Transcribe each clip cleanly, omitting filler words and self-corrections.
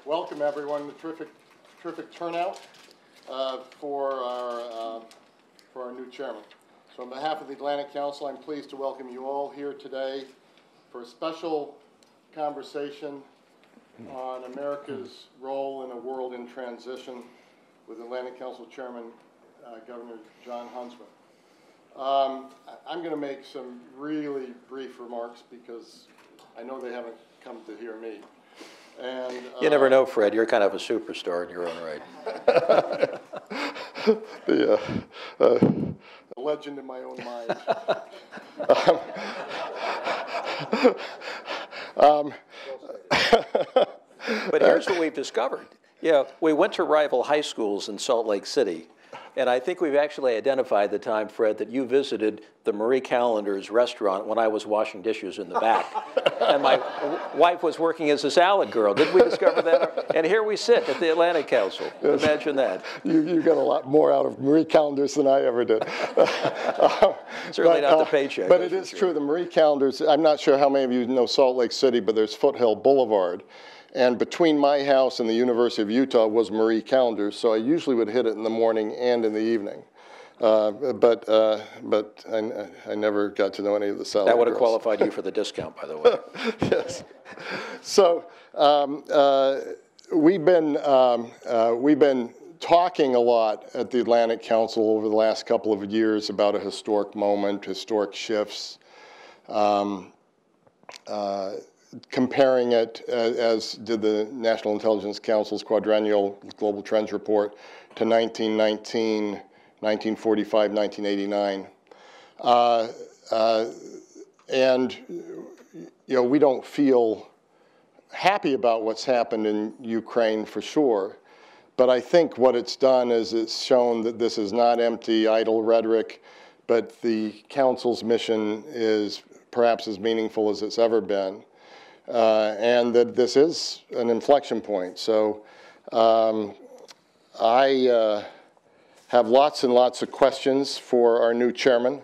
Welcome, everyone. Terrific turnout for our new chairman. So on behalf of the Atlantic Council, I'm pleased to welcome you all here today for a special conversation on America's role in a world in transition with Atlantic Council Chairman, Governor Jon Huntsman. I'm going to make some really brief remarks because I know they haven't come to hear me. And, you never know, Fred. You're kind of a superstar in your own right. A legend in my own mind. But here's what we've discovered. Yeah, we went to rival high schools in Salt Lake City, and I think we've actually identified the time, Fred, that you visited the Marie Callender's restaurant when I was washing dishes in the back. And my wife was working as a salad girl. Didn't we discover that? And here we sit at the Atlantic Council. Yes. Imagine that. You got a lot more out of Marie Callender's than I ever did. Certainly not the paycheck. But it is true. The Marie Callender's, I'm not sure how many of you know Salt Lake City, but there's Foothill Boulevard. And between my house and the University of Utah was Marie Callender's, so I usually would hit it in the morning and in the evening. But I never got to know any of the salad That would have girls. qualified you for the discount, by the way. Yes. So we've been talking a lot at the Atlantic Council over the last couple of years about a historic moment, historic shifts. Comparing it, as did the National Intelligence Council's quadrennial Global Trends Report, to 1919, 1945, 1989. And, you know, we don't feel happy about what's happened in Ukraine for sure. But I think what it's done is it's shown that this is not empty, idle rhetoric, but the Council's mission is perhaps as meaningful as it's ever been. And that this is an inflection point. So I have lots and lots of questions for our new chairman,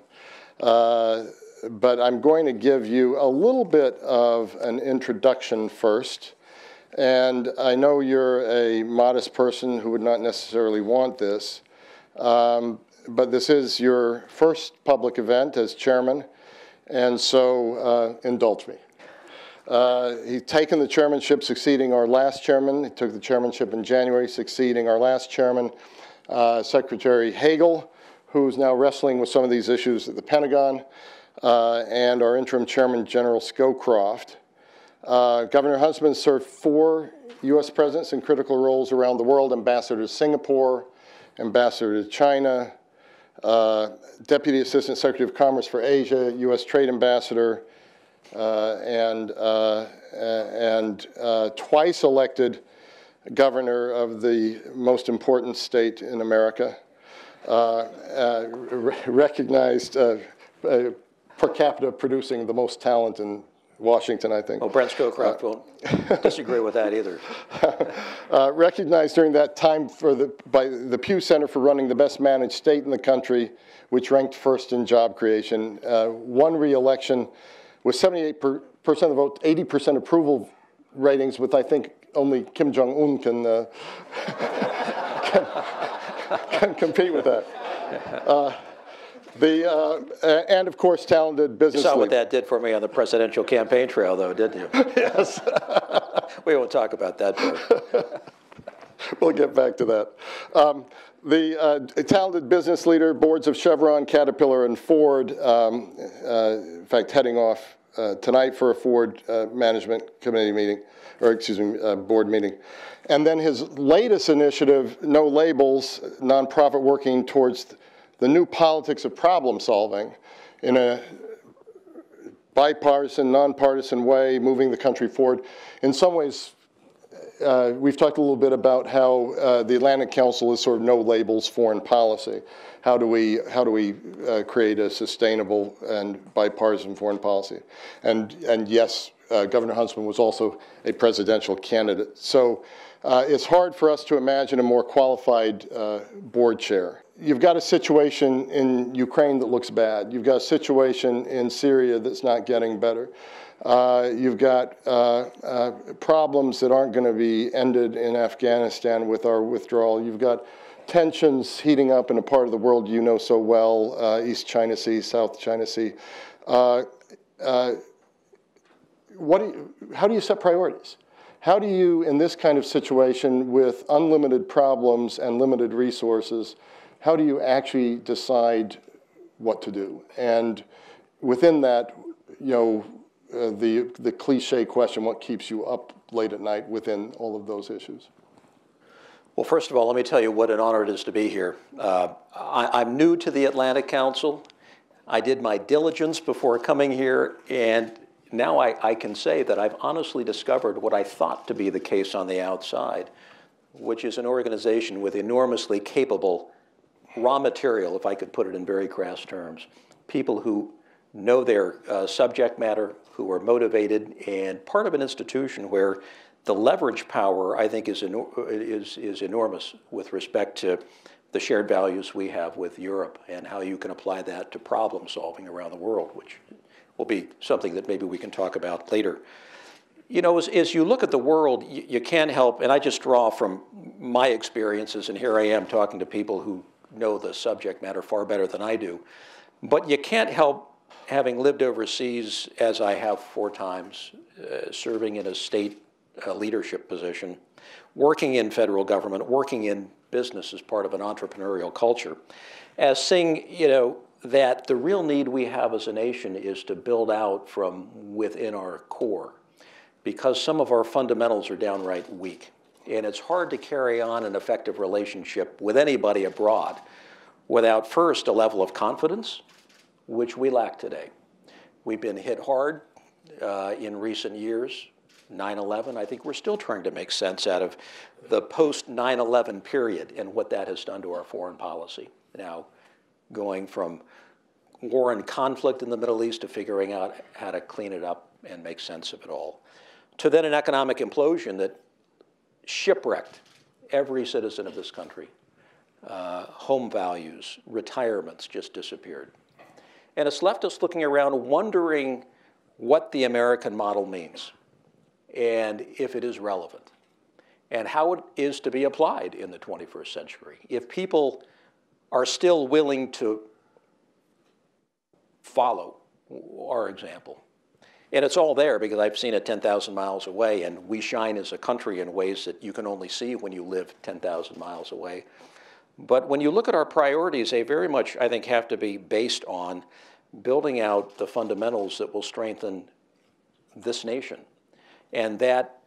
but I'm going to give you a little bit of an introduction first. And I know you're a modest person who would not necessarily want this, but this is your first public event as chairman, and so indulge me. He's taken the chairmanship succeeding our last chairman. He took the chairmanship in January, succeeding our last chairman, Secretary Hagel, who's now wrestling with some of these issues at the Pentagon, and our interim chairman, General Scowcroft. Governor Huntsman served 4 U.S. presidents in critical roles around the world: ambassador to Singapore, ambassador to China, Deputy Assistant Secretary of Commerce for Asia, U.S. Trade Ambassador, and twice elected governor of the most important state in America, recognized per capita producing the most talent in Washington, I think. Oh, Brent Scowcroft won't disagree with that either. Recognized during that time by the Pew Center for running the best managed state in the country, which ranked first in job creation, won re-election with 78% of the vote, 80% approval ratings, with I think only Kim Jong-un can compete with that. And of course, talented business You saw leader. what that did for me on the presidential campaign trail, though, didn't you? Yes. We won't talk about that part. We'll get back to that. The talented business leader, boards of Chevron, Caterpillar, and Ford, in fact, heading off tonight for a Ford Management Committee meeting, or excuse me, board meeting. And then his latest initiative, No Labels, nonprofit working towards the new politics of problem solving in a bipartisan, nonpartisan way, moving the country forward. In some ways, we've talked a little bit about how the Atlantic Council is sort of no labels foreign policy. How do we create a sustainable and bipartisan foreign policy? And yes, Governor Huntsman was also a presidential candidate. So it's hard for us to imagine a more qualified board chair. you've got a situation in Ukraine that looks bad. You've got a situation in Syria that's not getting better. You've got problems that aren't going to be ended in Afghanistan with our withdrawal. You've got tensions heating up in a part of the world you know so well, East China Sea, South China Sea. How do you set priorities? How do you, in this kind of situation with unlimited problems and limited resources, how do you actually decide what to do? And within that, the cliche question, what keeps you up late at night within all of those issues? Well, first of all, let me tell you what an honor it is to be here. I'm new to the Atlantic Council. I did my diligence before coming here, and now I can say that I've honestly discovered what I thought to be the case on the outside, which is an organization with enormously capable raw material, if I could put it in very crass terms. People who know their subject matter, who are motivated, and part of an institution where the leverage power, I think, is enormous with respect to the shared values we have with Europe and how you can apply that to problem solving around the world, which will be something that maybe we can talk about later. As you look at the world, you can't help, and I just draw from my experiences, and here I am talking to people who know the subject matter far better than I do, but you can't help, having lived overseas, as I have 4 times, serving in a state leadership position, working in federal government, working in business as part of an entrepreneurial culture, as seeing, that the real need we have as a nation is to build out from within our core, because some of our fundamentals are downright weak. And it's hard to carry on an effective relationship with anybody abroad without first a level of confidence, which we lack today. We've been hit hard in recent years. 9/11, I think we're still trying to make sense out of the post-9/11 period and what that has done to our foreign policy. Now, going from war and conflict in the Middle East to figuring out how to clean it up and make sense of it all, to then an economic implosion that shipwrecked every citizen of this country. Home values, retirements just disappeared. And it's left us looking around wondering what the American model means and if it is relevant and how it is to be applied in the 21st century. If people are still willing to follow our example. And it's all there because I've seen it 10,000 miles away, and we shine as a country in ways that you can only see when you live 10,000 miles away. But when you look at our priorities, they very much, I think, have to be based on building out the fundamentals that will strengthen this nation. And that,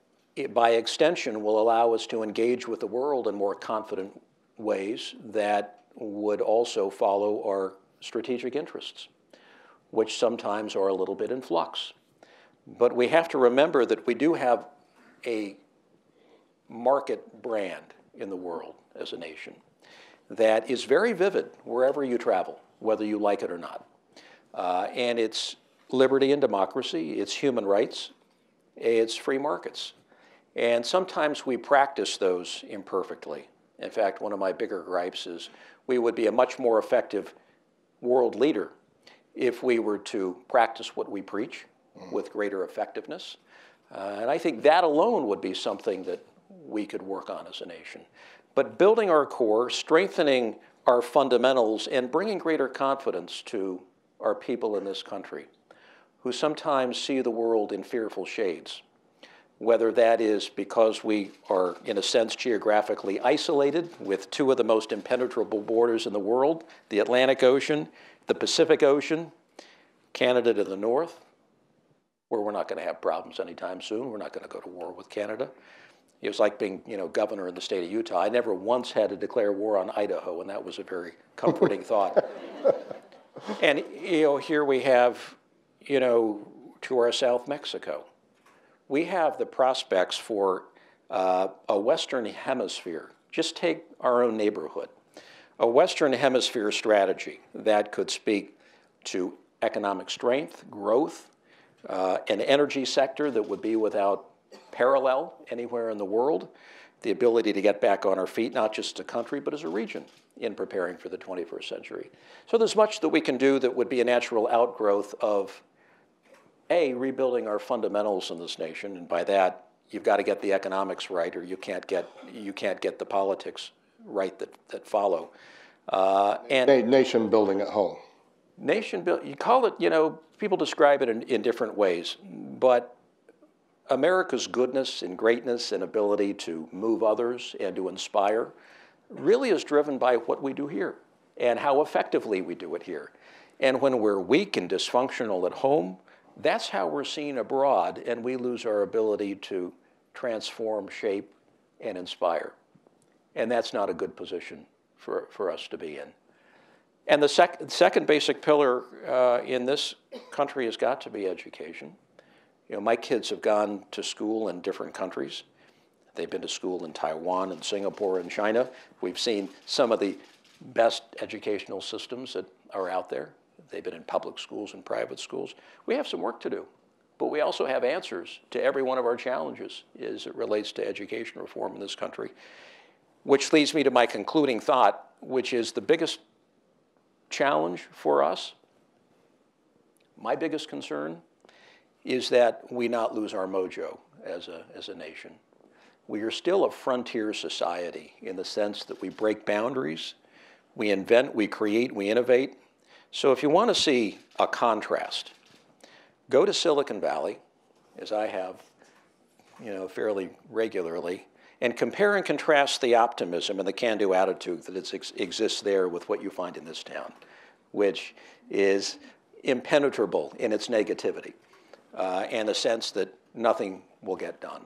by extension, will allow us to engage with the world in more confident ways that would also follow our strategic interests, which sometimes are a little bit in flux. But we have to remember that we do have a market brand in the world as a nation that is very vivid wherever you travel, whether you like it or not. And it's liberty and democracy, it's human rights, it's free markets. And sometimes we practice those imperfectly. In fact, one of my bigger gripes is we would be a much more effective world leader if we were to practice what we preach with greater effectiveness. And I think that alone would be something that we could work on as a nation. But building our core, strengthening our fundamentals, and bringing greater confidence to our people in this country, who sometimes see the world in fearful shades, whether that is because we are, in a sense, geographically isolated with 2 of the most impenetrable borders in the world, the Atlantic Ocean, the Pacific Ocean, Canada to the north, where we're not going to have problems anytime soon. We're not going to go to war with Canada. It was like being, governor in the state of Utah. I never once had to declare war on Idaho, and that was a very comforting thought. And, here we have, to our south, Mexico. We have the prospects for a Western Hemisphere. Just take our own neighborhood. A Western Hemisphere strategy that could speak to economic strength, growth, an energy sector that would be without parallel anywhere in the world, the ability to get back on our feet, not just as a country, but as a region in preparing for the 21st century. So there's much that we can do that would be a natural outgrowth of, A, rebuilding our fundamentals in this nation, and by that, you've got to get the economics right, or you can't get the politics right that follow. And nation building at home. Nation build, you call it, people describe it in different ways, but America's goodness and greatness and ability to move others and to inspire really is driven by what we do here and how effectively we do it here. And when we're weak and dysfunctional at home, that's how we're seen abroad, and we lose our ability to transform, shape, and inspire. And that's not a good position for us to be in. And the second basic pillar in this country has got to be education. My kids have gone to school in different countries. They've been to school in Taiwan and Singapore and China. We've seen some of the best educational systems that are out there. They've been in public schools and private schools. We have some work to do, but we also have answers to every one of our challenges as it relates to education reform in this country, which leads me to my concluding thought, which is the biggest challenge for us, my biggest concern, is that we not lose our mojo as a nation. We are still a frontier society in the sense that we break boundaries, we invent, we create, we innovate. So if you want to see a contrast, go to Silicon Valley, as I have, fairly regularly, and compare and contrast the optimism and the can-do attitude that exists there with what you find in this town, which is impenetrable in its negativity and the sense that nothing will get done.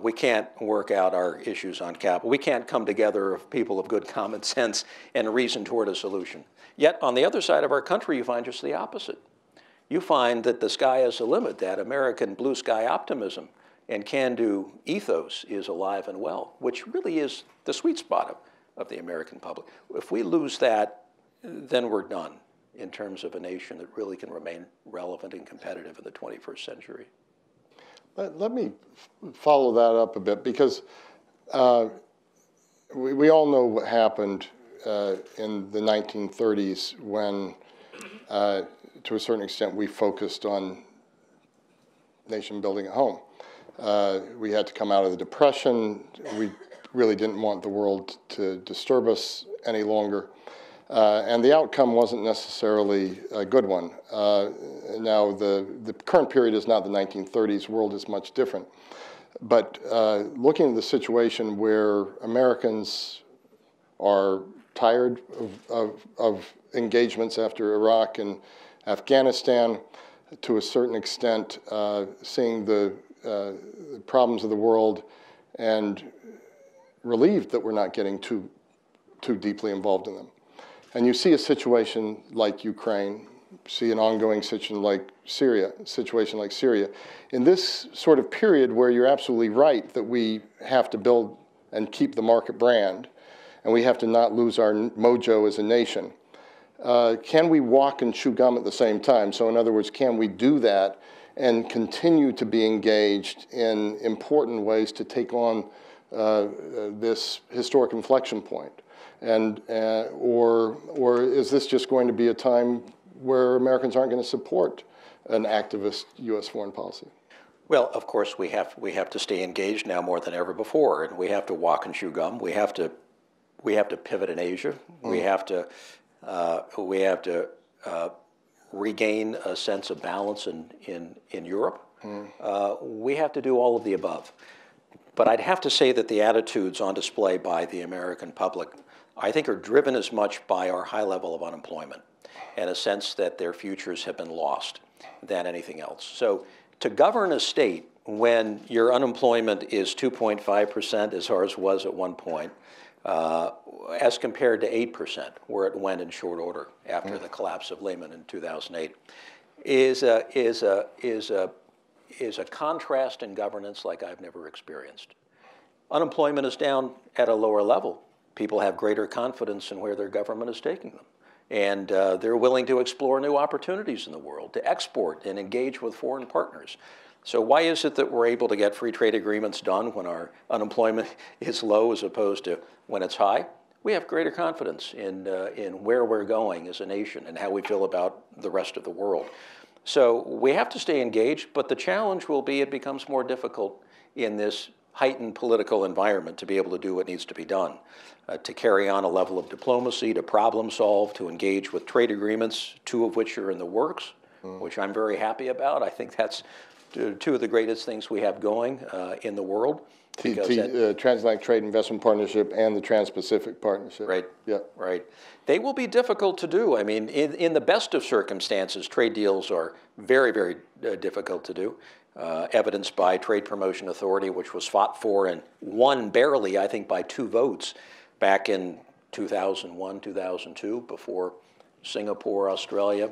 We can't work out our issues on capital. We can't come together of people of good common sense and reason toward a solution. Yet on the other side of our country, you find just the opposite. You find that the sky is the limit, that American blue sky optimism and can-do ethos is alive and well, which really is the sweet spot of the American public. If we lose that, then we're done in terms of a nation that really can remain relevant and competitive in the 21st century. Let me follow that up a bit, because we all know what happened in the 1930s when, to a certain extent, we focused on nation building at home. We had to come out of the Depression. We really didn't want the world to disturb us any longer. And the outcome wasn't necessarily a good one. Now, the current period is not the 1930s. World is much different. But looking at the situation where Americans are tired of engagements after Iraq and Afghanistan, to a certain extent, seeing the problems of the world and relieved that we're not getting too deeply involved in them. And you see a situation like Ukraine, see an ongoing situation like Syria. In this sort of period where you're absolutely right that we have to build and keep the market brand, and we have to not lose our mojo as a nation, can we walk and chew gum at the same time? So in other words, can we do that and continue to be engaged in important ways to take on this historic inflection point? And or is this just going to be a time where Americans aren't going to support an activist U.S. foreign policy? Well, of course, we have to stay engaged now more than ever before, and we have to walk and chew gum. We have to pivot in Asia. We have to regain a sense of balance in Europe. We have to do all of the above. But I'd have to say that the attitudes on display by the American public, I think, are driven as much by our high level of unemployment and a sense that their futures have been lost than anything else. So to govern a state when your unemployment is 2.5%, as ours was at one point, as compared to 8%, where it went in short order after the collapse of Lehman in 2008, is a contrast in governance like I've never experienced. Unemployment is down at a lower level. People have greater confidence in where their government is taking them. And they're willing to explore new opportunities in the world, to export and engage with foreign partners. So why is it that we're able to get free trade agreements done when our unemployment is low as opposed to when it's high? We have greater confidence in where we're going as a nation and how we feel about the rest of the world. So we have to stay engaged, but the challenge will be it becomes more difficult in this heightened political environment to be able to do what needs to be done, to carry on a level of diplomacy, to problem solve, to engage with trade agreements, 2 of which are in the works, which I'm very happy about. I think that's 2 of the greatest things we have going in the world. Transatlantic Trade Investment Partnership and the Trans-Pacific Partnership. Right. Yeah. Right. They will be difficult to do. I mean, in the best of circumstances, trade deals are very, very difficult to do. Evidenced by Trade Promotion Authority, which was fought for and won barely, I think, by 2 votes back in 2001, 2002, before Singapore, Australia,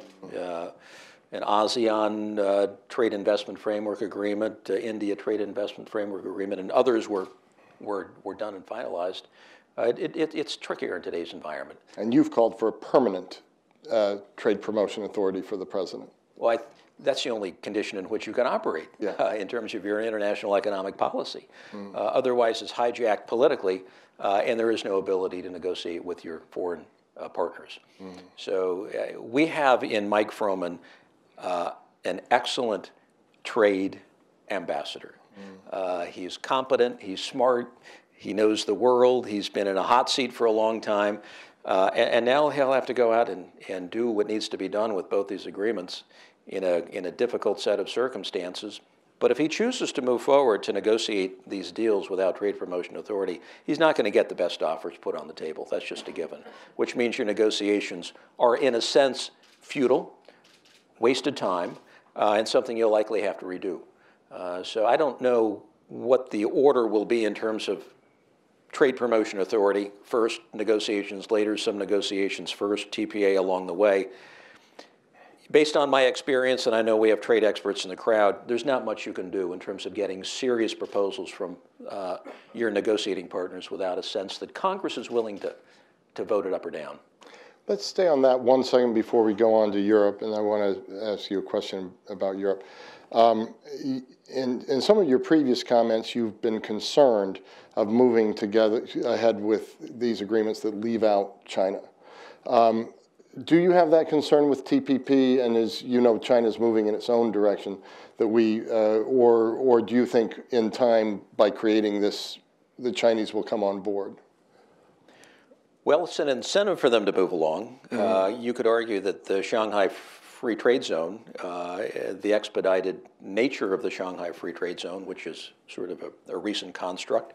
an ASEAN Trade Investment Framework Agreement, India Trade Investment Framework Agreement, and others were done and finalized. It's trickier in today's environment. And you've called for a permanent Trade Promotion Authority for the president. Well, that's the only condition in which you can operate in terms of your international economic policy. Otherwise, it's hijacked politically, and there is no ability to negotiate with your foreign partners. So we have in Mike Froman an excellent trade ambassador. He's competent, he's smart, he knows the world, he's been in a hot seat for a long time, and now he'll have to go out and do what needs to be done with both these agreements in a difficult set of circumstances. But if he chooses to move forward to negotiate these deals without Trade Promotion Authority, he's not going to get the best offers put on the table. That's just a given, which means your negotiations are, in a sense, futile, wasted time, and something you'll likely have to redo. So I don't know what the order will be in terms of Trade Promotion Authority, first negotiations later, some negotiations first, TPA along the way. Based on my experience, and I know we have trade experts in the crowd, there's not much you can do in terms of getting serious proposals from your negotiating partners without a sense that Congress is willing to vote it up or down. Let's stay on that 1 second before we go on to Europe, and I want to ask you a question about Europe. In some of your previous comments, you've been concerned of moving ahead with these agreements that leave out China. Do you have that concern with TPP, and as you know, China's moving in its own direction, that or do you think in time, by creating this, the Chinese will come on board? Well, it's an incentive for them to move along. You could argue that the Shanghai Free Trade Zone, the expedited nature of the Shanghai Free Trade Zone, which is sort of a recent construct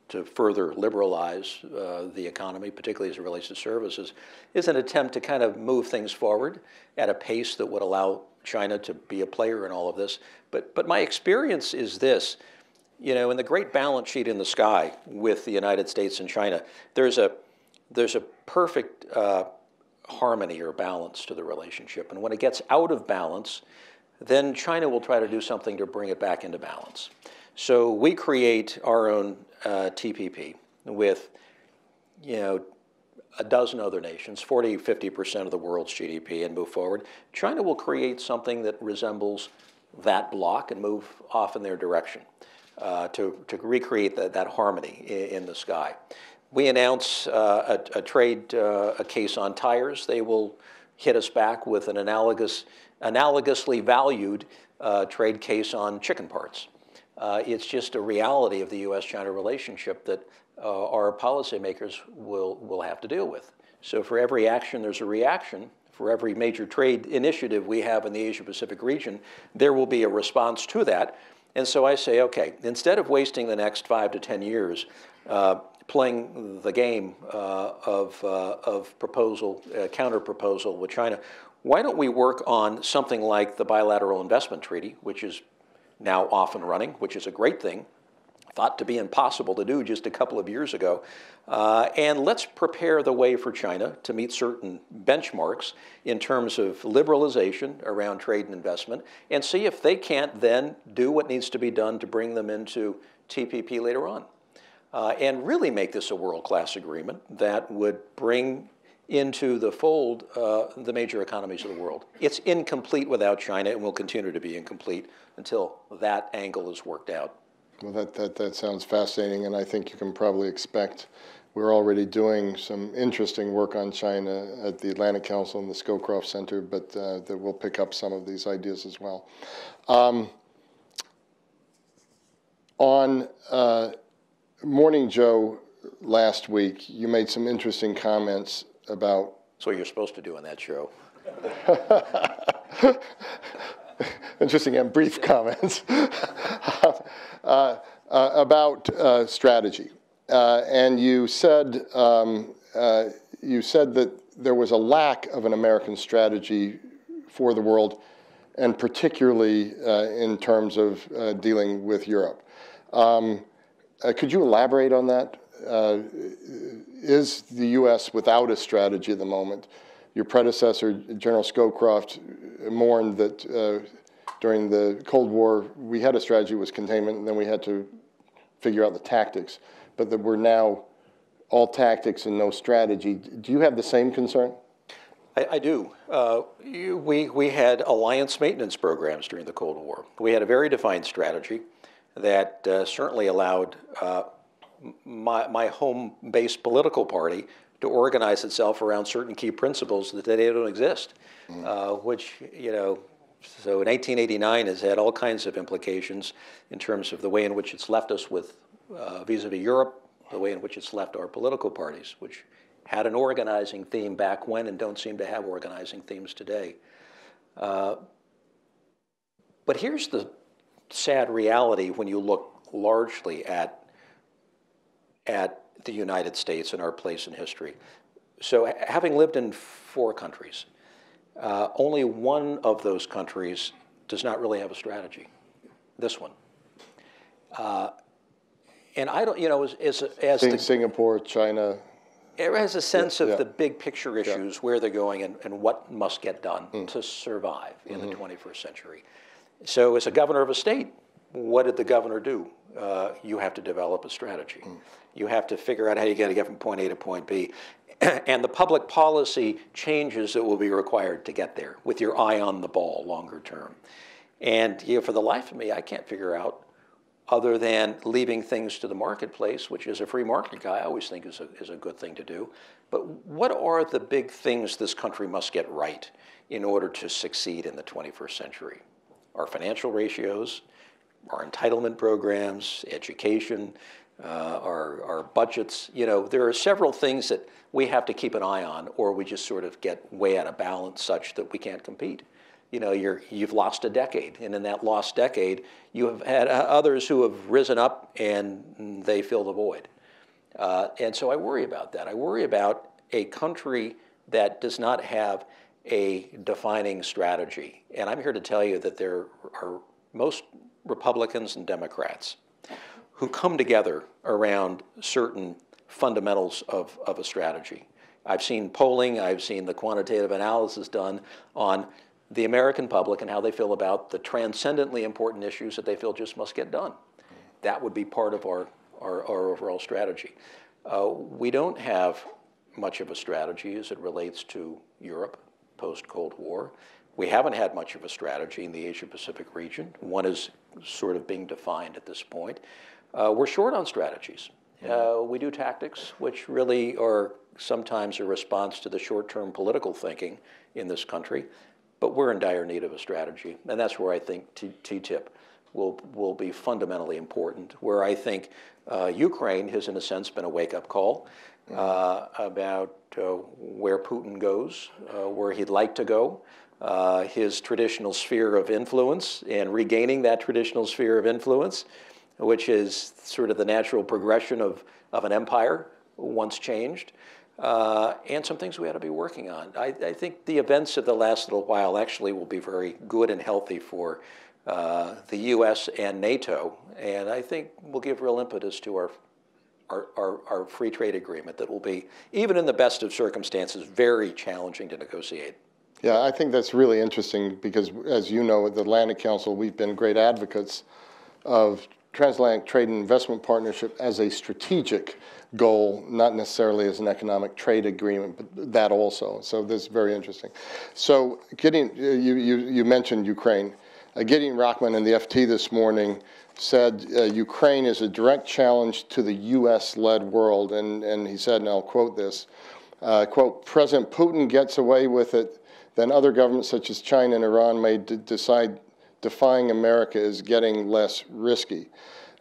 to further liberalize the economy, particularly as it relates to services, is an attempt to kind of move things forward at a pace that would allow China to be a player in all of this. But my experience is this. You know, in the great balance sheet in the sky with the United States and China, there's a perfect harmony or balance to the relationship. And when it gets out of balance, then China will try to do something to bring it back into balance. So we create our own TPP with, a dozen other nations, 40, 50% of the world's GDP, and move forward. China will create something that resembles that block and move off in their direction to recreate that harmony in the sky. We announce a case on tires. They will hit us back with an analogously valued trade case on chicken parts. It's just a reality of the U.S.-China relationship that our policymakers will have to deal with. So for every action, there's a reaction. For every major trade initiative we have in the Asia-Pacific region, there will be a response to that. And so I say, okay, instead of wasting the next 5 to 10 years playing the game of proposal, counter-proposal with China, why don't we work on something like the Bilateral Investment Treaty, which is now off and running, which is a great thing, thought to be impossible to do just a couple of years ago. And let's prepare the way for China to meet certain benchmarks in terms of liberalization around trade and investment, and see if they can't then do what needs to be done to bring them into TPP later on. And really make this a world-class agreement that would bring into the fold the major economies of the world. It's incomplete without China and will continue to be incomplete until that angle is worked out. Well, that sounds fascinating, and I think you can probably expect we're already doing some interesting work on China at the Atlantic Council and the Scowcroft Center, but that we'll pick up some of these ideas as well. On Morning Joe last week, you made some interesting comments about... That's what you're supposed to do on that show. Interesting and brief comments about strategy. And you said that there was a lack of an American strategy for the world, and particularly in terms of dealing with Europe. Could you elaborate on that? Is the U.S. without a strategy at the moment? Your predecessor, General Scowcroft, mourned that during the Cold War, we had a strategy, was containment, and then we had to figure out the tactics. But that we're now all tactics and no strategy. Do you have the same concern? I do. We had alliance maintenance programs during the Cold War. We had a very defined strategy that certainly allowed my home-based political party to organize itself around certain key principles that today don't exist, which, you know, so in 1889 has had all kinds of implications in terms of the way in which it's left us with vis-a-vis Europe, the way in which it's left our political parties, which had an organizing theme back when and don't seem to have organizing themes today. But here's the sad reality when you look largely at the United States and our place in history. So having lived in 4 countries, only one of those countries does not really have a strategy, this one. And I don't, you know, Singapore, China. It has a sense of the big picture issues, where they're going and what must get done to survive in the 21st century. So as a governor of a state, what did the governor do? You have to develop a strategy. You have to figure out how you got to get from point A to point B. And the public policy changes that will be required to get there with your eye on the ball longer term. And you know, for the life of me, I can't figure out, other than leaving things to the marketplace, which as a free market guy I always think is a good thing to do. But what are the big things this country must get right in order to succeed in the 21st century? Our financial ratios, our entitlement programs, education, our budgets. You know, there are several things that we have to keep an eye on, or we just sort of get way out of balance such that we can't compete. You know, you've lost a decade, and in that lost decade, you have had others who have risen up and they fill the void. And so I worry about that. I worry about a country that does not have a defining strategy. And I'm here to tell you that there are most Republicans and Democrats who come together around certain fundamentals of a strategy. I've seen polling, I've seen the quantitative analysis done on the American public and how they feel about the transcendently important issues that they feel just must get done. That would be part of our overall strategy. We don't have much of a strategy as it relates to Europe post-Cold War. We haven't had much of a strategy in the Asia-Pacific region. One is sort of being defined at this point. We're short on strategies. We do tactics, which really are sometimes a response to the short-term political thinking in this country. But we're in dire need of a strategy, and that's where I think TTIP will be fundamentally important, where I think Ukraine has, in a sense, been a wake-up call about where Putin goes, where he'd like to go, his traditional sphere of influence, and regaining that traditional sphere of influence, which is sort of the natural progression of an empire once changed. And some things we ought to be working on. I think the events of the last little while actually will be very good and healthy for the U.S. and NATO, and I think will give real impetus to our free trade agreement that will be, even in the best of circumstances, very challenging to negotiate. Yeah, I think that's really interesting because, as you know, at the Atlantic Council, we've been great advocates of transatlantic trade and investment partnership as a strategic goal, not necessarily as an economic trade agreement, but that also. So this is very interesting. So you mentioned Ukraine. Gideon Rachman in the FT this morning said Ukraine is a direct challenge to the U.S.-led world, and he said, and I'll quote this, quote, President Putin gets away with it, then other governments such as China and Iran may decide defying America is getting less risky.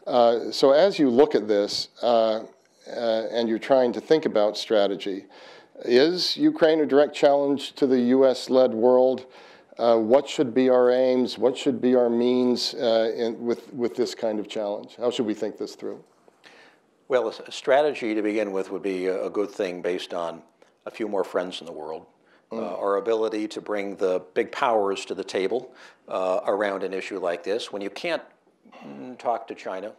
So as you look at this and you're trying to think about strategy, is Ukraine a direct challenge to the U.S.-led world? What should be our aims? What should be our means with this kind of challenge? How should we think this through? Well, a strategy to begin with would be a good thing based on a few more friends in the world. Our ability to bring the big powers to the table around an issue like this. When you can't talk to China,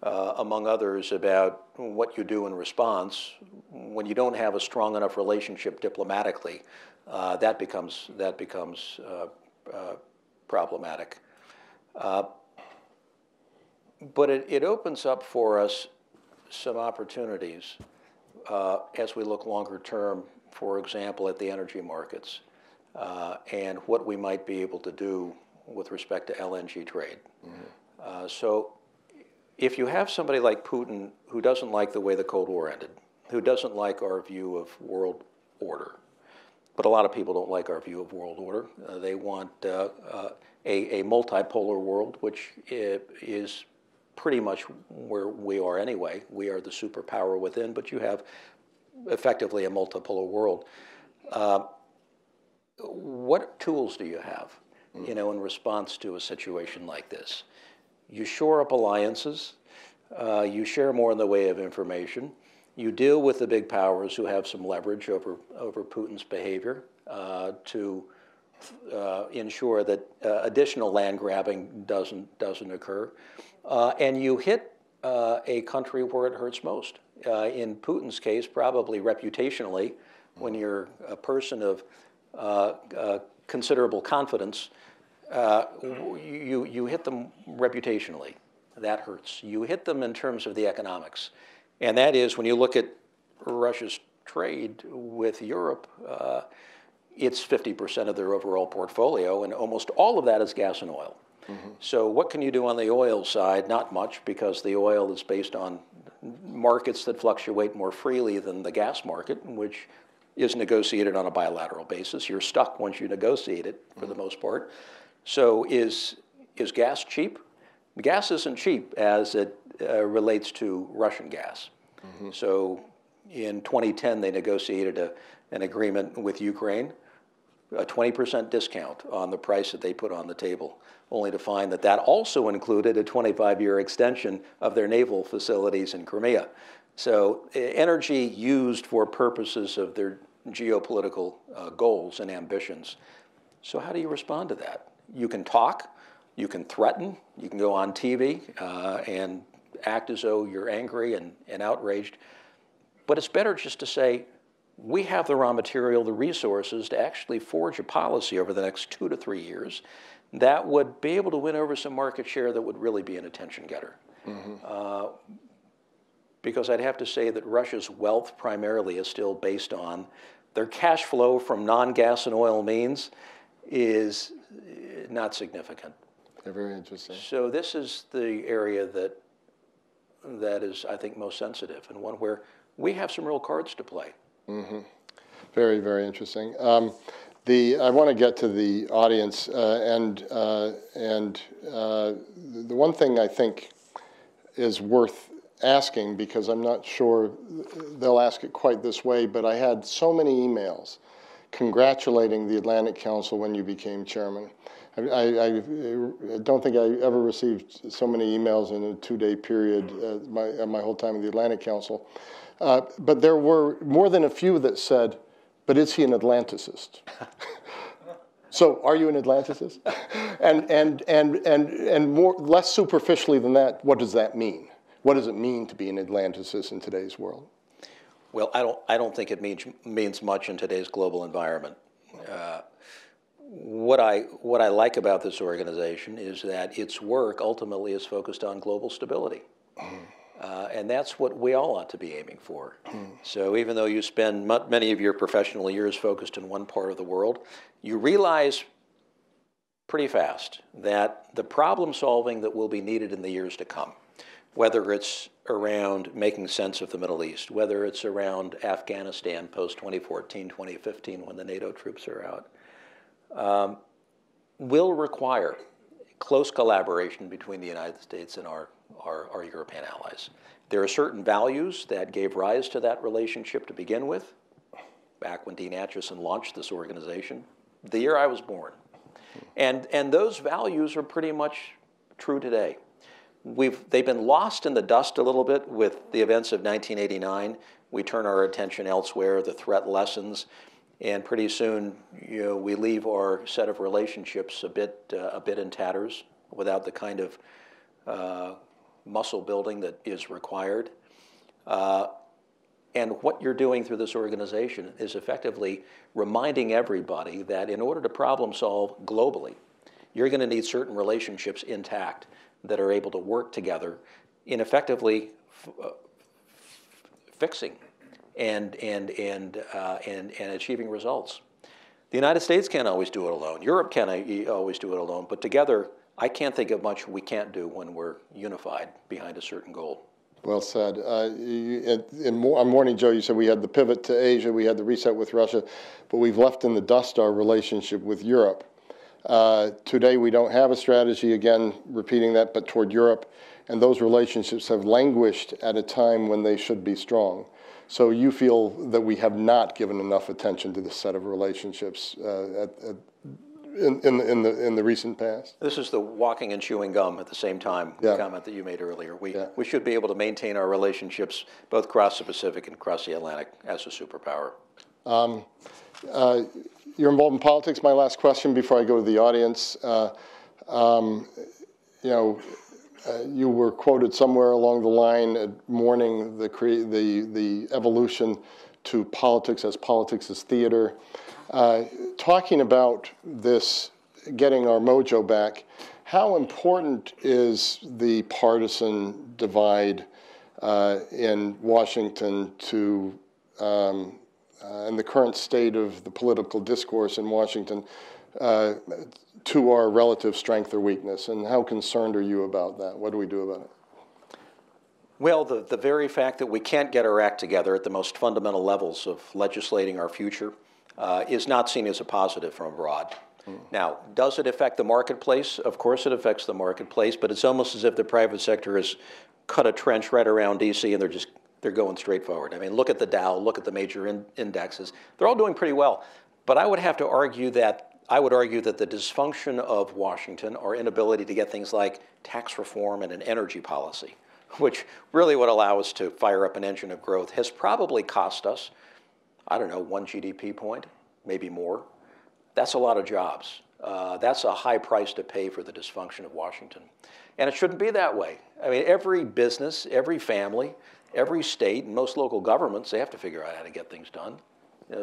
among others, about what you do in response, when you don't have a strong enough relationship diplomatically, that becomes problematic. But it opens up for us some opportunities as we look longer term, for example, at the energy markets and what we might be able to do with respect to LNG trade. So if you have somebody like Putin who doesn't like the way the Cold War ended, who doesn't like our view of world order, but a lot of people don't like our view of world order. They want a multipolar world, which is pretty much where we are anyway. We are the superpower within, but you have effectively a multipolar world. What tools do you have, in response to a situation like this? You shore up alliances. You share more in the way of information. You deal with the big powers who have some leverage over Putin's behavior to ensure that additional land grabbing doesn't occur, and you hit a country where it hurts most. In Putin's case, probably reputationally, when you're a person of considerable confidence, you hit them reputationally. That hurts. You hit them in terms of the economics. And that is, when you look at Russia's trade with Europe, it's 50% of their overall portfolio, and almost all of that is gas and oil. So what can you do on the oil side? Not much, because the oil is based on markets that fluctuate more freely than the gas market, which is negotiated on a bilateral basis. You're stuck once you negotiate it, for the most part. So is gas cheap? Gas isn't cheap as it relates to Russian gas. So in 2010, they negotiated an agreement with Ukraine, a 20% discount on the price that they put on the table, only to find that that also included a 25-year extension of their naval facilities in Crimea. So energy used for purposes of their geopolitical goals and ambitions. So how do you respond to that? You can talk, you can threaten, you can go on TV and act as though you're angry and outraged. But it's better just to say, we have the raw material, the resources to actually forge a policy over the next 2 to 3 years that would be able to win over some market share that would really be an attention getter. Because I'd have to say that Russia's wealth primarily is still based on their cash flow from non-gas and oil means is not significant. They're very interesting. So this is the area that is, I think, most sensitive, and one where we have some real cards to play. Very, very interesting. I want to get to the audience, and the one thing I think is worth asking, because I'm not sure they'll ask it quite this way, but I had so many emails congratulating the Atlantic Council when you became chairman. I don't think I ever received so many emails in a 2-day period my whole time in the Atlantic Council. But there were more than a few that said, but is he an Atlanticist? So are you an Atlanticist? and less superficially than that, what does that mean? What does it mean to be an Atlanticist in today's world? Well, I don't think it means much in today's global environment. what I like about this organization is that its work ultimately is focused on global stability. And that's what we all ought to be aiming for. So even though you spend many of your professional years focused in one part of the world, you realize pretty fast that the problem solving that will be needed in the years to come, whether it's around making sense of the Middle East, whether it's around Afghanistan post 2014, 2015 when the NATO troops are out, will require close collaboration between the United States and our European allies. There are certain values that gave rise to that relationship to begin with, back when Dean Acheson launched this organization, the year I was born. And those values are pretty much true today. They've been lost in the dust a little bit with the events of 1989. We turn our attention elsewhere, the threat lessens, and pretty soon we leave our set of relationships a bit in tatters without the kind of muscle building that is required. And what you're doing through this organization is effectively reminding everybody that in order to problem solve globally, you're going to need certain relationships intact that are able to work together in effectively fixing and achieving results. The United States can't always do it alone. Europe can't always do it alone. But together, I can't think of much we can't do when we're unified behind a certain goal. Well said. On Morning Joe, you said we had the pivot to Asia, we had the reset with Russia, but we've left in the dust our relationship with Europe. Today we don't have a strategy, again, repeating that, but toward Europe, and those relationships have languished at a time when they should be strong. So you feel that we have not given enough attention to this set of relationships in the recent past? This is the walking and chewing gum at the same time comment that you made earlier. We should be able to maintain our relationships both across the Pacific and across the Atlantic as a superpower. You're involved in politics. My last question before I go to the audience. You were quoted somewhere along the line mourning the evolution to politics as theater. Talking about this, getting our mojo back, how important is the partisan divide in Washington to, and the current state of the political discourse in Washington to our relative strength or weakness? And how concerned are you about that? What do we do about it? Well, the very fact that we can't get our act together at the most fundamental levels of legislating our future is not seen as a positive from abroad. Now, does it affect the marketplace? Of course it affects the marketplace, but it's almost as if the private sector has cut a trench right around D.C. and they're going straight forward. I mean, look at the Dow, look at the major indexes. They're all doing pretty well. But I would argue that the dysfunction of Washington, our inability to get things like tax reform and an energy policy, which really would allow us to fire up an engine of growth, has probably cost us, I don't know, 1 GDP point, maybe more. That's a lot of jobs. That's a high price to pay for the dysfunction of Washington. And it shouldn't be that way. I mean, every business, every family, every state, and most local governments, they have to figure out how to get things done.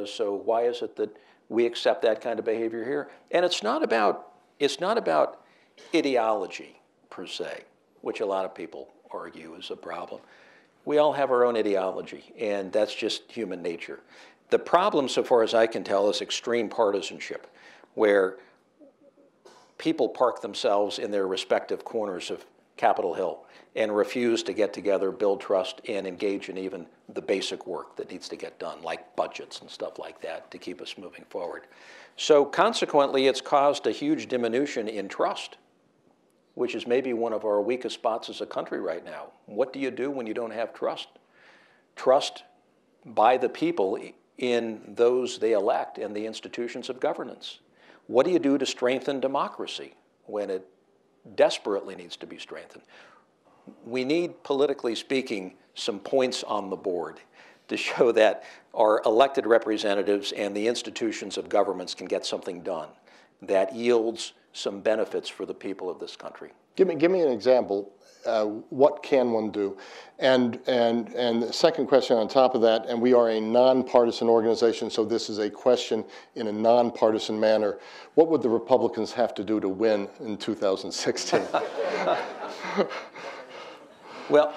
So why is it that we accept that kind of behavior here? And it's not about ideology per se, which a lot of people argue is a problem. We all have our own ideology, and that's just human nature. The problem, so far as I can tell, is extreme partisanship, where people park themselves in their respective corners of Capitol Hill and refuse to get together, build trust, and engage in even the basic work that needs to get done, like budgets and stuff like that, to keep us moving forward. So consequently, it's caused a huge diminution in trust, which is maybe one of our weakest spots as a country right now. What do you do when you don't have trust? Trust by the people in those they elect and the institutions of governance. What do you do to strengthen democracy when it desperately needs to be strengthened? We need, politically speaking, some points on the board to show that our elected representatives and the institutions of governments can get something done that yields some benefits for the people of this country. Give me an example. what can one do? And the second question on top of that, and we are a nonpartisan organization, so this is a question in a nonpartisan manner. What would the Republicans have to do to win in 2016? Well,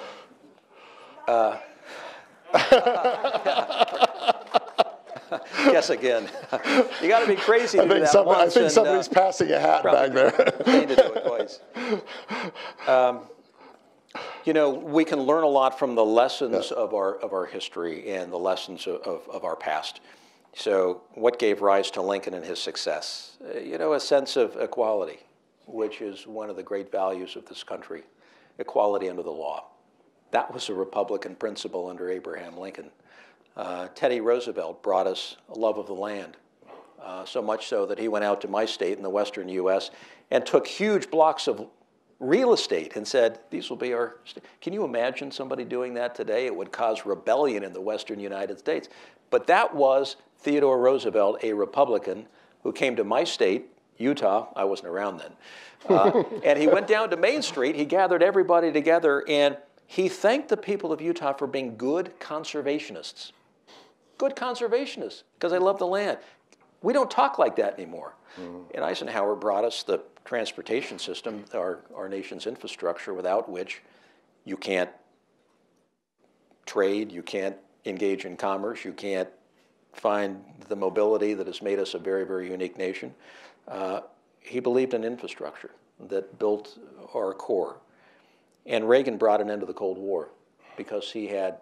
guess again. You got to be crazy to do that once. I think somebody's passing a hat back there. To do it twice. You know, we can learn a lot from the lessons of our history and the lessons of our past. So what gave rise to Lincoln and his success? You know, a sense of equality, which is one of the great values of this country, equality under the law. That was a Republican principle under Abraham Lincoln. Teddy Roosevelt brought us a love of the land, so much so that he went out to my state in the western U.S. and took huge blocks of real estate and said, these will be our state. Can you imagine somebody doing that today? It would cause rebellion in the western United States. But that was Theodore Roosevelt, a Republican, who came to my state, Utah. I wasn't around then. And he went down to Main Street. He gathered everybody together, and he thanked the people of Utah for being good conservationists. Good conservationists, because they love the land. We don't talk like that anymore. And Eisenhower brought us the transportation system, our nation's infrastructure, without which you can't trade, you can't engage in commerce, you can't find the mobility that has made us a very, very unique nation. He believed in infrastructure that built our core. And Reagan brought an end to the Cold War because he had,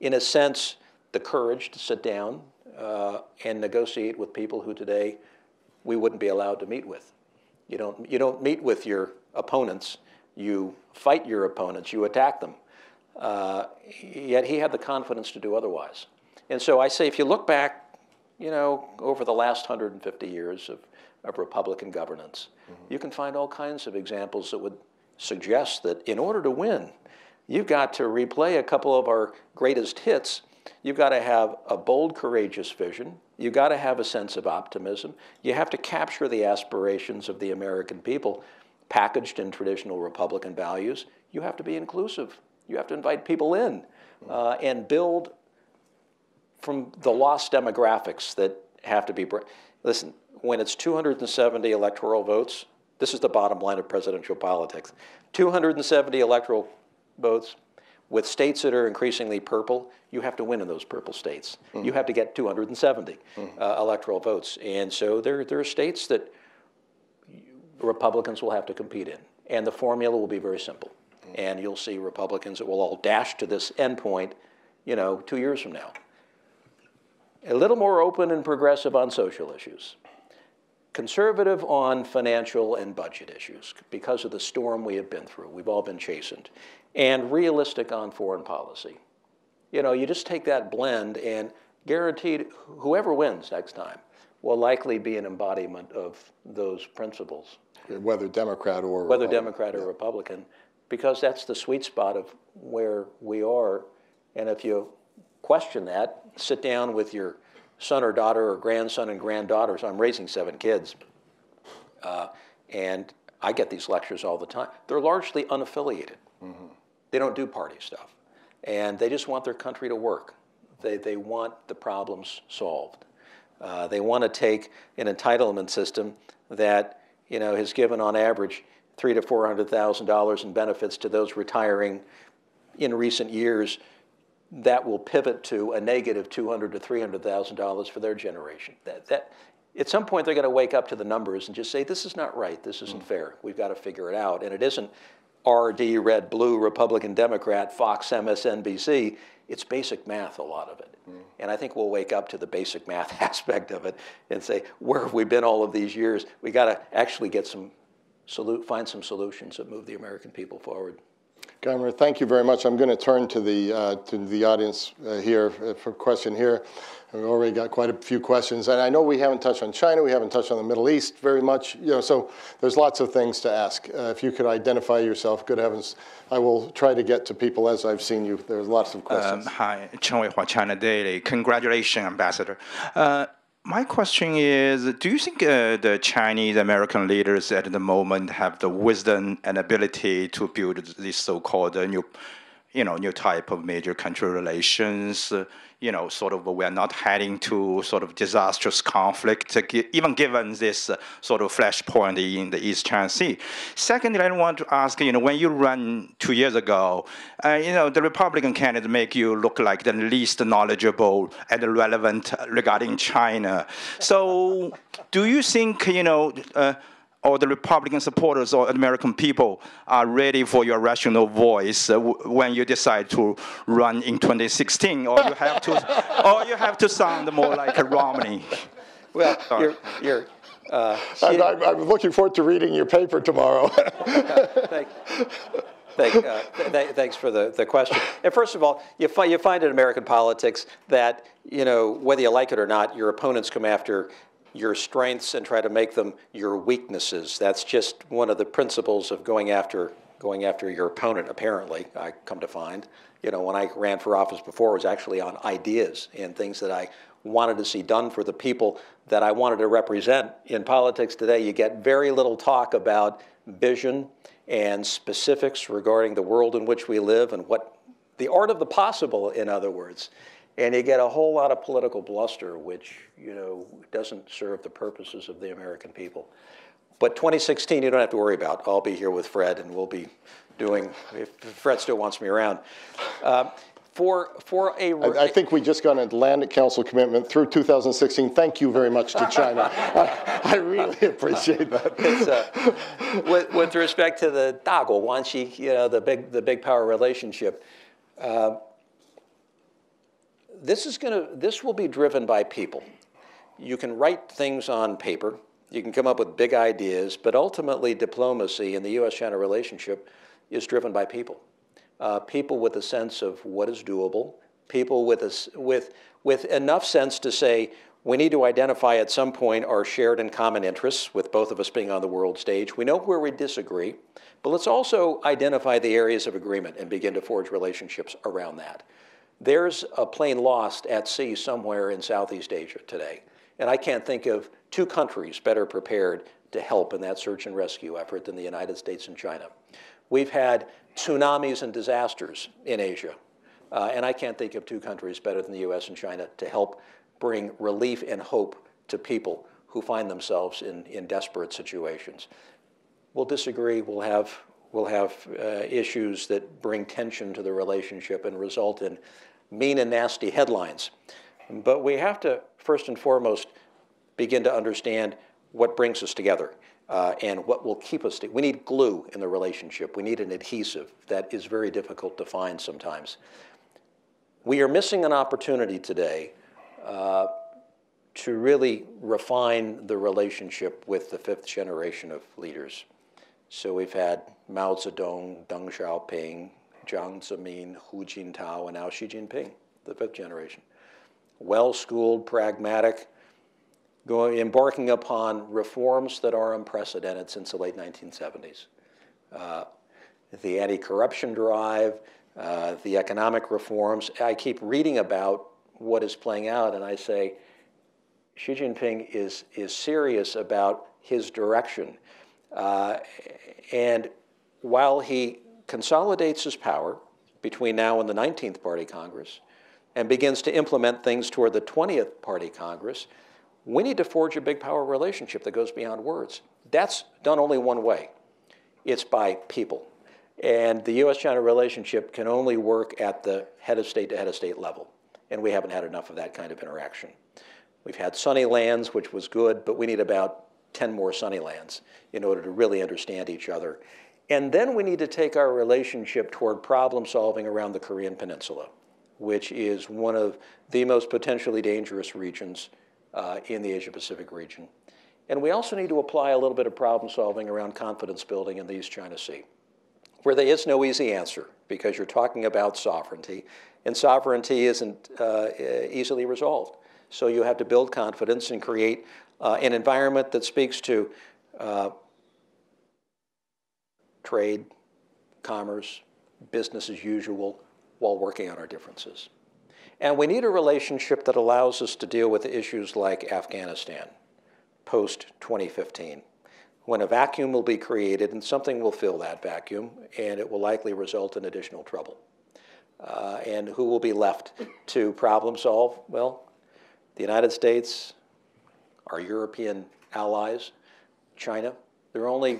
in a sense, the courage to sit down and negotiate with people who today we wouldn't be allowed to meet with. You don't meet with your opponents. You fight your opponents. You attack them. Yet he had the confidence to do otherwise. And so I say, if you look back, you know, over the last 150 years of Republican governance, you can find all kinds of examples that would suggest that in order to win, you've got to replay a couple of our greatest hits. You've got to have a bold, courageous vision. You've got to have a sense of optimism. You have to capture the aspirations of the American people packaged in traditional Republican values. You have to be inclusive. You have to invite people in and build from the lost demographics that have to be. Listen, when it's 270 electoral votes, this is the bottom line of presidential politics. 270 electoral votes with states that are increasingly purple, you have to win in those purple states. You have to get 270 electoral votes. And so there are states that Republicans will have to compete in. And the formula will be very simple. And you'll see Republicans that will all dash to this endpoint, you know, 2 years from now. A little more open and progressive on social issues. Conservative on financial and budget issues because of the storm we have been through. We've all been chastened. And realistic on foreign policy. You know, you just take that blend and guaranteed whoever wins next time will likely be an embodiment of those principles. Whether Democrat or Whether Democrat or Republican, because that's the sweet spot of where we are. And if you question that, sit down with your son or daughter or grandson and granddaughter. So I'm raising 7 kids. And I get these lectures all the time. They're largely unaffiliated. They don't do party stuff. And they just want their country to work. They want the problems solved. They want to take an entitlement system that, you know, has given on average $300,000 to $400,000 in benefits to those retiring in recent years. That will pivot to a negative $200,000 to $300,000 for their generation. That at some point they're going to wake up to the numbers and just say, this is not right, this isn't fair. We've got to figure it out. And it isn't RD, red, blue, Republican, Democrat, Fox, MSNBC. It's basic math, a lot of it. And I think we'll wake up to the basic math aspect of it and say, where have we been all of these years? We got to actually get find some solutions that move the American people forward. Governor, thank you very much. I'm going to turn to the audience here for a question here. We've already got quite a few questions, and I know we haven't touched on China, we haven't touched on the Middle East very much. You know, so there's lots of things to ask. If you could identify yourself, good heavens, I will try to get to people as I've seen you. There's lots of questions. Hi, Chen Weihua, China Daily. Congratulations, Ambassador. My question is, do you think the Chinese American leaders at the moment have the wisdom and ability to build this so-called new type of major country relations? Sort of we're not heading to sort of disastrous conflict, even given this sort of flashpoint in the East China Sea. Secondly, I want to ask, when you ran 2 years ago, the Republican candidates make you look like the least knowledgeable and relevant regarding China. So do you think, or the Republican supporters or American people are ready for your rational voice when you decide to run in 2016, or you have to sound more like a Romney? Well, I'm looking forward to reading your paper tomorrow. Thanks for the question. And first of all, you find in American politics that, whether you like it or not, your opponents come after your strengths and try to make them your weaknesses. That's just one of the principles of going after your opponent, apparently, I come to find. When I ran for office before, it was actually on ideas and things that I wanted to see done for the people that I wanted to represent. In politics today, you get very little talk about vision and specifics regarding the world in which we live and what the art of the possible, in other words. And you get a whole lot of political bluster, which, doesn't serve the purposes of the American people. But 2016, you don't have to worry about. I'll be here with Fred, and we'll be doing, if Fred still wants me around. I think we just got an Atlantic Council commitment through 2016. Thank you very much to China. I really appreciate that. With respect to the Daguo Wanxi, the big power relationship, this will be driven by people. You can write things on paper. You can come up with big ideas, but ultimately diplomacy in the U.S.-China relationship is driven by people. People with a sense of what is doable, people with enough sense to say, we need to identify at some point our shared and common interests, with both of us being on the world stage. We know where we disagree, but let's also identify the areas of agreement and begin to forge relationships around that. There's a plane lost at sea somewhere in Southeast Asia today, and I can't think of two countries better prepared to help in that search and rescue effort than the United States and China. We've had tsunamis and disasters in Asia, and I can't think of two countries better than the U.S. and China to help bring relief and hope to people who find themselves in desperate situations. We'll disagree, we'll have issues that bring tension to the relationship and result in mean and nasty headlines. But we have to, first and foremost, begin to understand what brings us together and what will keep us together. We need glue in the relationship. We need an adhesive that is very difficult to find sometimes. We are missing an opportunity today to really refine the relationship with the fifth generation of leaders. So we've had Mao Zedong, Deng Xiaoping, Jiang Zemin, Hu Jintao, and now Xi Jinping, the fifth generation. Well-schooled, pragmatic, embarking upon reforms that are unprecedented since the late 1970s. The anti-corruption drive, the economic reforms. I keep reading about what is playing out, and I say, Xi Jinping is serious about his direction. And while he consolidates his power between now and the 19th Party Congress and begins to implement things toward the 20th Party Congress, we need to forge a big power relationship that goes beyond words. That's done only one way. It's by people. And the U.S.-China relationship can only work at the head of state to head of state level. And we haven't had enough of that kind of interaction. We've had sunny lands, which was good, but we need about 10 more sunny lands in order to really understand each other. And then we need to take our relationship toward problem solving around the Korean Peninsula, which is one of the most potentially dangerous regions in the Asia-Pacific region. And we also need to apply a little bit of problem solving around confidence building in the East China Sea, where there is no easy answer because you're talking about sovereignty, and sovereignty isn't easily resolved. So you have to build confidence and create an environment that speaks to trade, commerce, business as usual, while working on our differences. And we need a relationship that allows us to deal with issues like Afghanistan post-2015, when a vacuum will be created and something will fill that vacuum, and it will likely result in additional trouble. And who will be left to problem solve? Well, the United States, our European allies, China. There are only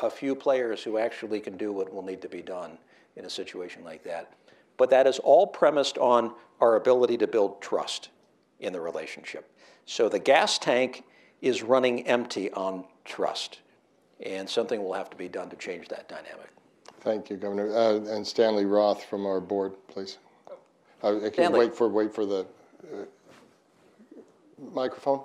a few players who actually can do what will need to be done in a situation like that. But that is all premised on our ability to build trust in the relationship. So the gas tank is running empty on trust, and something will have to be done to change that dynamic. Thank you, Governor. And Stanley Roth from our board, please. I can wait for the microphone.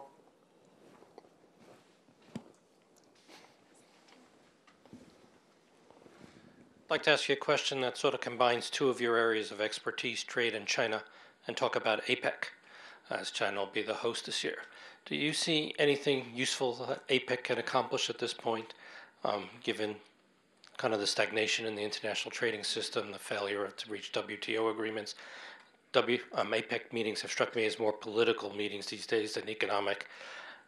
I'd like to ask you a question that sort of combines two of your areas of expertise, trade and China, and talk about APEC, as China will be the host this year. Do you see anything useful that APEC can accomplish at this point, given kind of the stagnation in the international trading system, the failure to reach WTO agreements? APEC meetings have struck me as more political meetings these days than economic.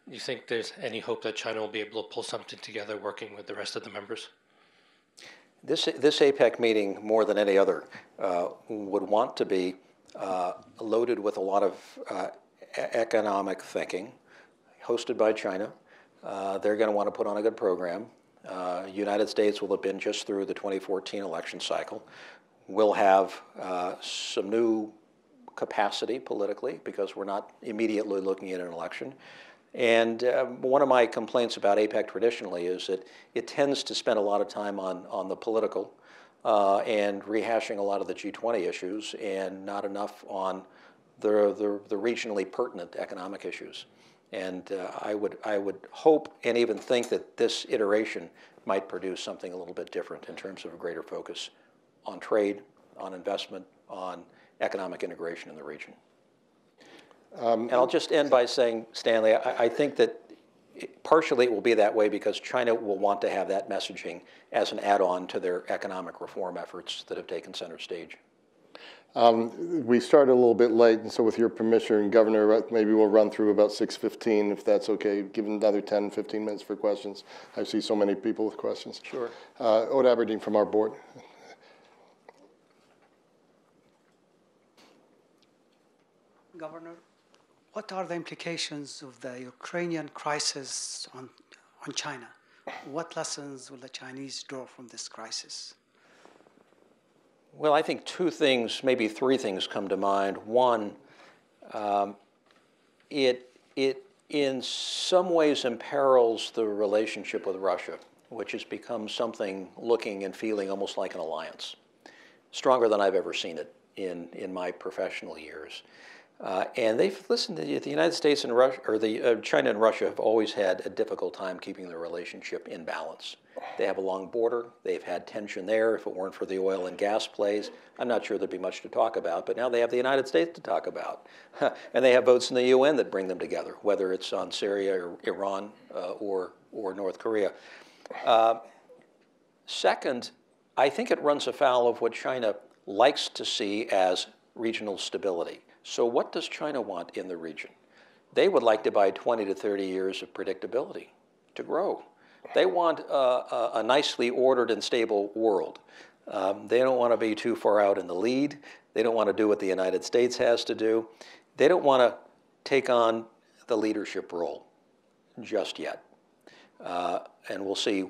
Do you think there's any hope that China will be able to pull something together working with the rest of the members? This APEC meeting, more than any other, would want to be loaded with a lot of economic thinking, hosted by China. They're going to want to put on a good program. United States will have been just through the 2014 election cycle. We'll have some new capacity politically because we're not immediately looking at an election. And one of my complaints about APEC traditionally is that it tends to spend a lot of time on the political and rehashing a lot of the G20 issues and not enough on the regionally pertinent economic issues. And I would hope and even think that this iteration might produce something a little bit different in terms of a greater focus on trade, on investment, on economic integration in the region. And I'll just end by saying, Stanley, I think that partially it will be that way because China will want to have that messaging as an add-on to their economic reform efforts that have taken center stage. We started a little bit late, and so with your permission, Governor, maybe we'll run through about 6:15, if that's okay, give another 10, 15 minutes for questions. I see so many people with questions. Sure. Ode Aberdeen from our board. Governor, what are the implications of the Ukrainian crisis on China? What lessons will the Chinese draw from this crisis? Well, I think two things, maybe three things come to mind. One, it in some ways imperils the relationship with Russia, which has become something looking and feeling almost like an alliance, stronger than I've ever seen it in my professional years. And the United States and Russia, or China and Russia have always had a difficult time keeping the relationship in balance. They have a long border. They've had tension there. If it weren't for the oil and gas plays, I'm not sure there'd be much to talk about. But now they have the United States to talk about. And they have votes in the UN that bring them together, whether it's on Syria or Iran or North Korea. Second, I think it runs afoul of what China likes to see as regional stability. So what does China want in the region? They would like to buy 20 to 30 years of predictability to grow. They want a nicely ordered and stable world. They don't want to be too far out in the lead. They don't want to do what the United States has to do. They don't want to take on the leadership role just yet. And we'll see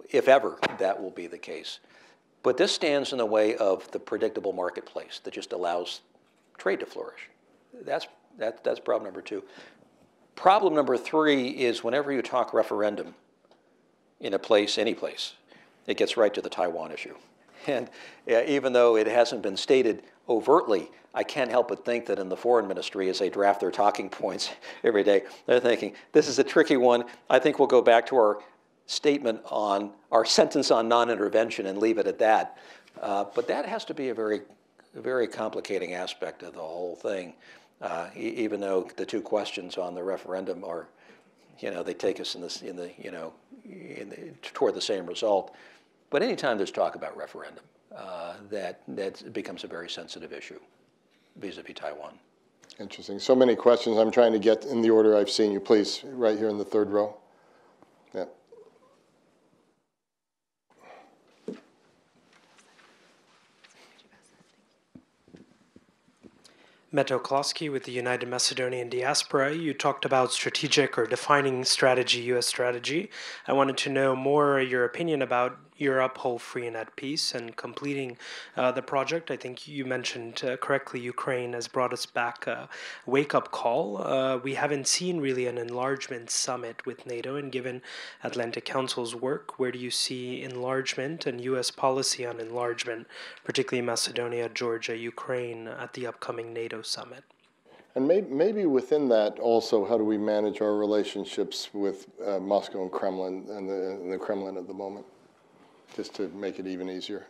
if ever that will be the case. But this stands in the way of the predictable marketplace that just allows trade to flourish. That's problem number two. Problem number three is whenever you talk referendum in a place, any place, it gets right to the Taiwan issue. And even though it hasn't been stated overtly, I can't help but think that in the foreign ministry, as they draft their talking points every day, they're thinking, this is a tricky one. I think we'll go back to our statement on our sentence on non-intervention and leave it at that. But that has to be a very complicating aspect of the whole thing, even though the two questions on the referendum are, they take us toward the same result. But anytime there's talk about referendum, that becomes a very sensitive issue. vis-a-vis Taiwan. Interesting. So many questions. I'm trying to get in the order I've seen you. Please, right here in the third row. Yeah. Meto Klosky with the United Macedonian Diaspora. You talked about strategic or defining strategy, U.S. strategy. I wanted to know more your opinion about Europe whole, free, and at peace and completing the project. I think you mentioned correctly Ukraine has brought us back a wake-up call. We haven't seen really an enlargement summit with NATO, and given Atlantic Council's work, where do you see enlargement and U.S. policy on enlargement, particularly Macedonia, Georgia, Ukraine, at the upcoming NATO summit? And maybe within that also, how do we manage our relationships with Moscow and Kremlin and the Kremlin at the moment? Just to make it even easier.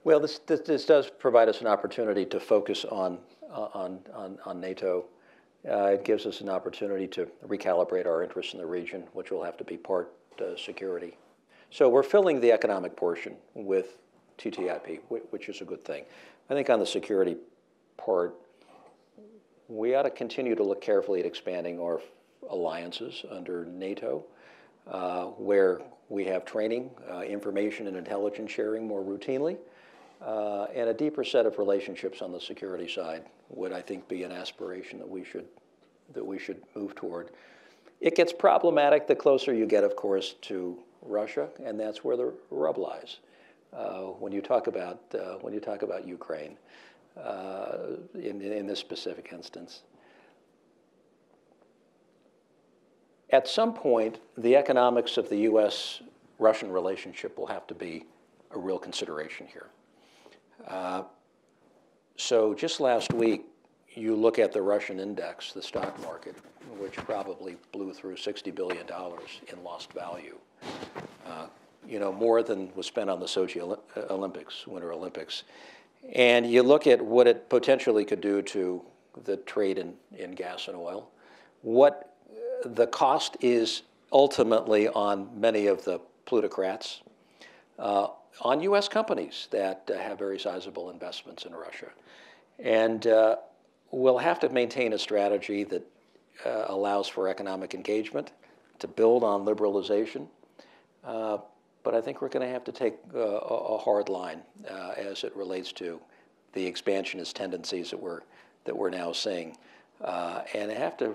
Well, this does provide us an opportunity to focus on NATO. It gives us an opportunity to recalibrate our interests in the region, which will have to be part security. So we're filling the economic portion with TTIP, which is a good thing. I think on the security part, we ought to continue to look carefully at expanding our alliances under NATO, where we have training, information and intelligence sharing more routinely, and a deeper set of relationships on the security side would, I think, be an aspiration that we should move toward. It gets problematic the closer you get, of course, to Russia, and that's where the rub lies. When you talk about Ukraine, in this specific instance. At some point, the economics of the U.S.-Russian relationship will have to be a real consideration here. So just last week, you look at the Russian index, the stock market, which probably blew through $60 billion in lost value. More than was spent on the Sochi Olympics, Winter Olympics. And you look at what it potentially could do to the trade in gas and oil. What the cost is ultimately on many of the plutocrats, on U.S. companies that have very sizable investments in Russia. And we'll have to maintain a strategy that allows for economic engagement, to build on liberalization. But I think we're going to have to take a hard line as it relates to the expansionist tendencies that we're now seeing, and have to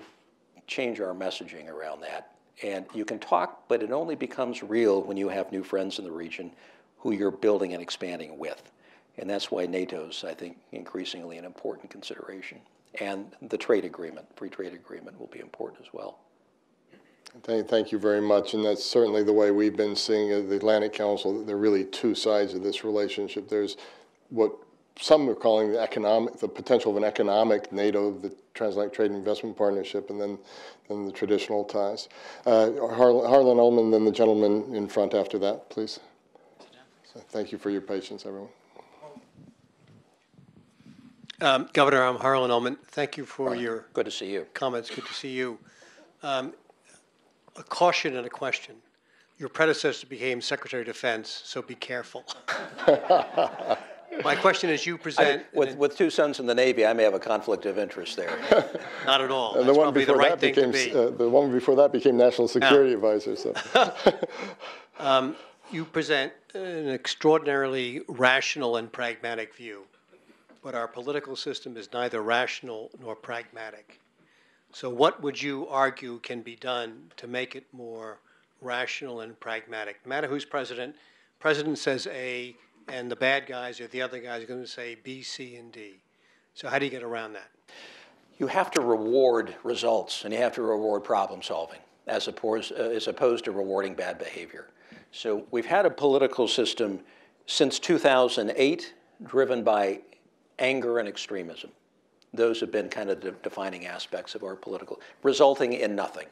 change our messaging around that. And you can talk, but it only becomes real when you have new friends in the region who you're building and expanding with. And that's why NATO's, I think, increasingly an important consideration. And the trade agreement, free trade agreement, will be important as well. Thank you very much, and that's certainly the way we've been seeing the Atlantic Council. There are really two sides of this relationship. There's what some are calling the potential of an economic NATO, the Transatlantic Trade and Investment Partnership, and then the traditional ties. Harlan Ullman, then the gentleman in front after that, please. So thank you for your patience, everyone. Governor, I'm Harlan Ullman. Thank you for your good to see you. Comments. Good to see you. A caution and a question. Your predecessor became Secretary of Defense, so be careful. My question is, you present... With two sons in the Navy, I may have a conflict of interest there. Not at all. And that's probably the right thing to be. The one before that became National Security Advisor. So. You present an extraordinarily rational and pragmatic view, but our political system is neither rational nor pragmatic. So what would you argue can be done to make it more rational and pragmatic? No matter who's president says A, and the bad guys or the other guys are going to say B, C, and D. So how do you get around that? You have to reward results, and you have to reward problem solving, as opposed to rewarding bad behavior. So we've had a political system since 2008 driven by anger and extremism. Those have been kind of the defining aspects of our political, resulting in nothing.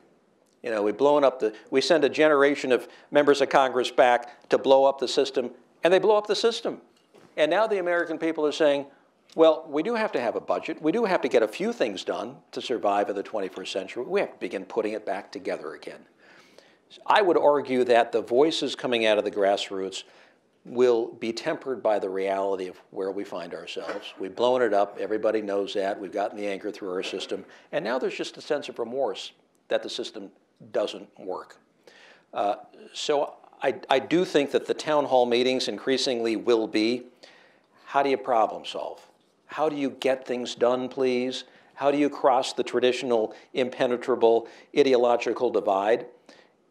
We send a generation of members of Congress back to blow up the system, and they blow up the system. And now the American people are saying, well, we do have to have a budget. We do have to get a few things done to survive in the 21st century. We have to begin putting it back together again. I would argue that the voices coming out of the grassroots, will be tempered by the reality of where we find ourselves. We've blown it up. Everybody knows that. We've gotten the anger through our system. And now there's just a sense of remorse that the system doesn't work. So I do think that the town hall meetings increasingly will be, how do you problem solve? How do you get things done, please? How do you cross the traditional impenetrable ideological divide?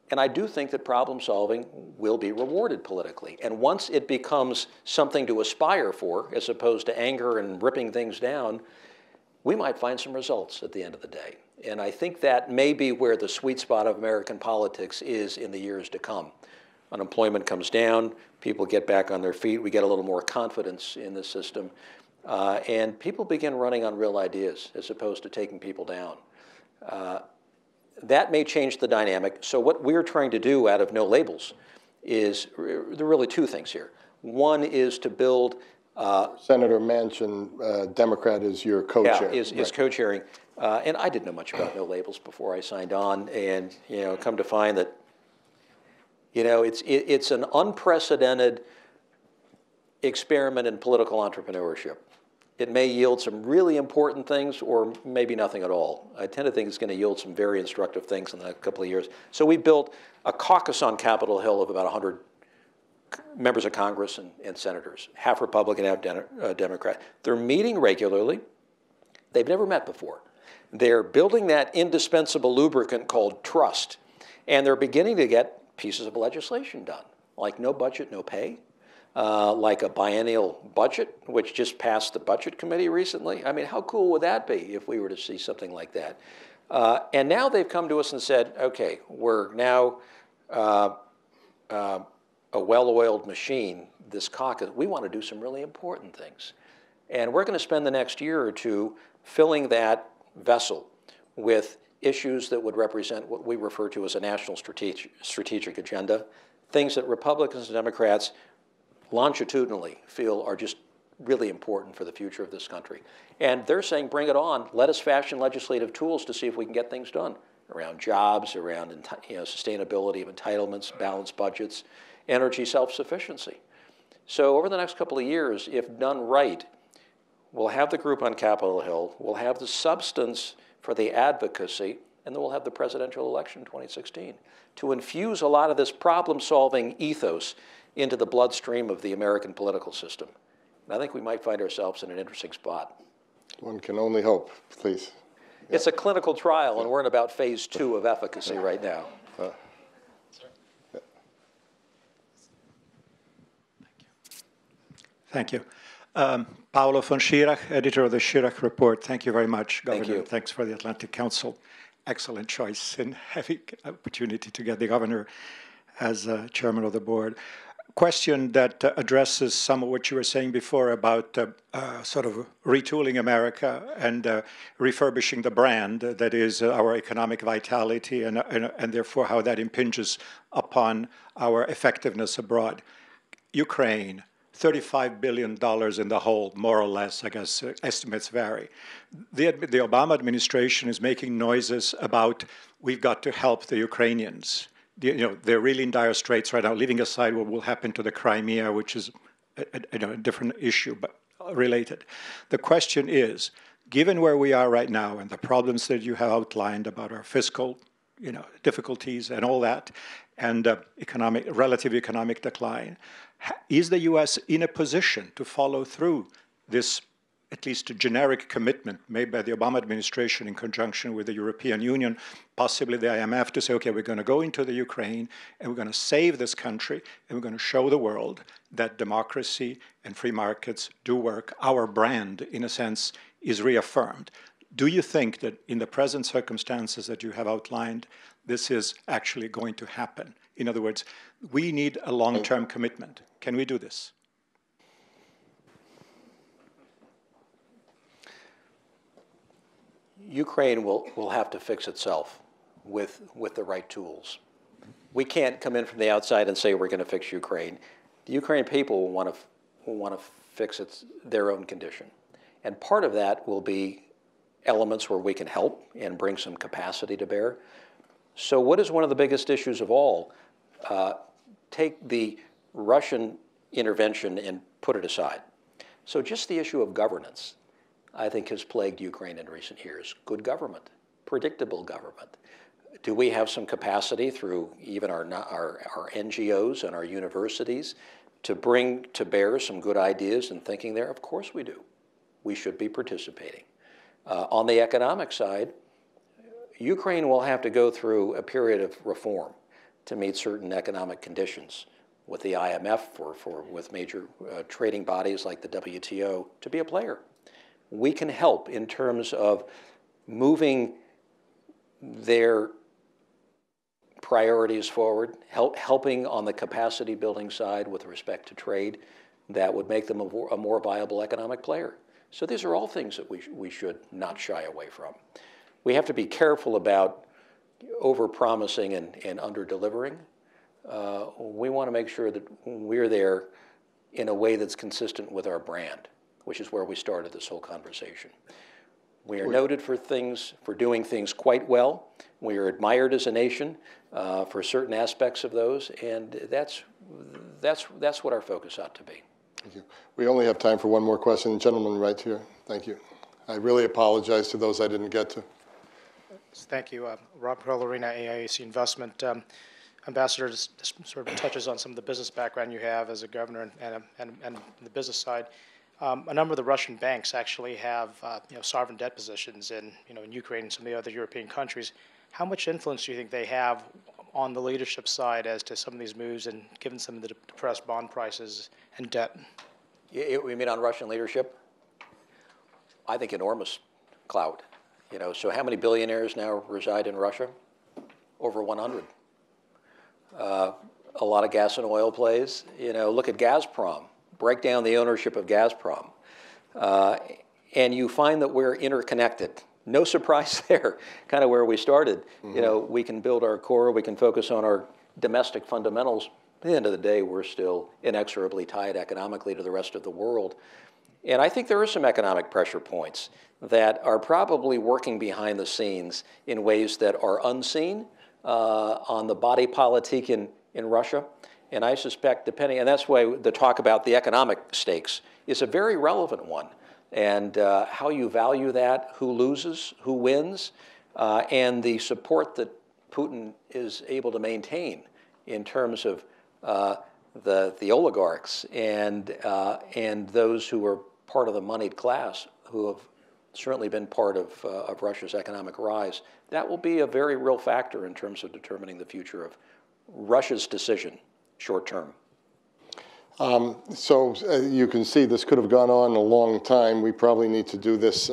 And I do think that problem solving will be rewarded politically. And once it becomes something to aspire for, as opposed to anger and ripping things down, we might find some results at the end of the day. And I think that may be where the sweet spot of American politics is in the years to come. Unemployment comes down, people get back on their feet, we get a little more confidence in the system, and people begin running on real ideas as opposed to taking people down. That may change the dynamic. So what we're trying to do out of No Labels is, there are really two things here. One is to build... Senator Manchin, Democrat, is your co-chair. Yeah, is co-chairing. And I didn't know much about No Labels before I signed on, and come to find that it's an unprecedented experiment in political entrepreneurship. It may yield some really important things or maybe nothing at all. I tend to think it's going to yield some very instructive things in the next couple of years. So we built a caucus on Capitol Hill of about 100 members of Congress and senators, half Republican, half Democrat. They're meeting regularly. They've never met before. They're building that indispensable lubricant called trust, and they're beginning to get pieces of legislation done, like no budget, no pay, like a biennial budget, which just passed the Budget Committee recently. I mean, how cool would that be if we were to see something like that? And now they've come to us and said, okay, we're now a well-oiled machine, this caucus. We want to do some really important things. And we're going to spend the next year or two filling that vessel with issues that would represent what we refer to as a national strategic agenda, things that Republicans and Democrats longitudinally feel are just really important for the future of this country. And they're saying, bring it on. Let us fashion legislative tools to see if we can get things done around jobs, around sustainability of entitlements, balanced budgets, energy self-sufficiency. So over the next couple of years, if done right, we'll have the group on Capitol Hill, we'll have the substance for the advocacy, and then we'll have the presidential election in 2016 to infuse a lot of this problem-solving ethos into the bloodstream of the American political system. And I think we might find ourselves in an interesting spot. One can only hope, please. It's a clinical trial, and we're in about phase 2 of efficacy right now. Thank you. Paolo von Schirach, editor of the Schirach Report. Thank you very much, Governor. Thank you. Thanks for the Atlantic Council. Excellent choice in having opportunity to get the governor as chairman of the board. Question that addresses some of what you were saying before about sort of retooling America and refurbishing the brand that is our economic vitality and therefore how that impinges upon our effectiveness abroad. Ukraine, $35 billion in the hole, more or less, I guess estimates vary. The Obama administration is making noises about we've got to help the Ukrainians. They're really in dire straits right now, leaving aside what will happen to the Crimea, which is a different issue, but related. The question is, given where we are right now and the problems that you have outlined about our fiscal difficulties and all that, and relative economic decline, is the U.S. in a position to follow through this at least a generic commitment made by the Obama administration in conjunction with the European Union, possibly the IMF, to say, okay, we're going to go into the Ukraine and we're going to save this country and we're going to show the world that democracy and free markets do work. Our brand, in a sense, is reaffirmed. Do you think that in the present circumstances that you have outlined, this is actually going to happen? In other words, we need a long-term commitment. Can we do this? Ukraine will have to fix itself with the right tools. We can't come in from the outside and say we're going to fix Ukraine. The Ukrainian people will want to fix their own condition. And part of that will be elements where we can help and bring some capacity to bear. So what is one of the biggest issues of all? Take the Russian intervention and put it aside. So just the issue of governance, I think, has plagued Ukraine in recent years. Good government, predictable government. Do we have some capacity through even our NGOs and our universities to bring to bear some good ideas and thinking there? Of course we do. We should be participating. On the economic side, Ukraine will have to go through a period of reform to meet certain economic conditions with the IMF or with major trading bodies like the WTO to be a player. We can help in terms of moving their priorities forward, helping on the capacity building side with respect to trade that would make them a more viable economic player. So these are all things that we should not shy away from. We have to be careful about over-promising and under-delivering. We want to make sure that we're there in a way that's consistent with our brand, which is where we started this whole conversation. We are noted for doing things quite well. We are admired as a nation for certain aspects of those, and that's what our focus ought to be. Thank you. We only have time for one more question. Gentleman right here. Thank you. I really apologize to those I didn't get to. Thank you. Rob Perlarina, AIAC Investment. Ambassador, this sort of touches on some of the business background you have as a governor and the business side. A number of the Russian banks actually have sovereign debt positions in Ukraine and some of the other European countries. How much influence do you think they have on the leadership side as to some of these moves, and given some of the depressed bond prices and debt? You mean on Russian leadership? I think enormous clout. So how many billionaires now reside in Russia? Over 100. A lot of gas and oil plays. Look at Gazprom. Break down the ownership of Gazprom. And you find that we're interconnected. No surprise there, kind of where we started. Mm-hmm. We can build our core, we can focus on our domestic fundamentals. At the end of the day, we're still inexorably tied economically to the rest of the world. And I think there are some economic pressure points that are probably working behind the scenes in ways that are unseen on the body politic in Russia. And I suspect and that's why the talk about the economic stakes is a very relevant one. And how you value that, who loses, who wins, and the support that Putin is able to maintain in terms of the oligarchs and those who are part of the moneyed class who have certainly been part of Russia's economic rise. That will be a very real factor in terms of determining the future of Russia's decision short term. So you can see this could have gone on a long time. We probably need to do this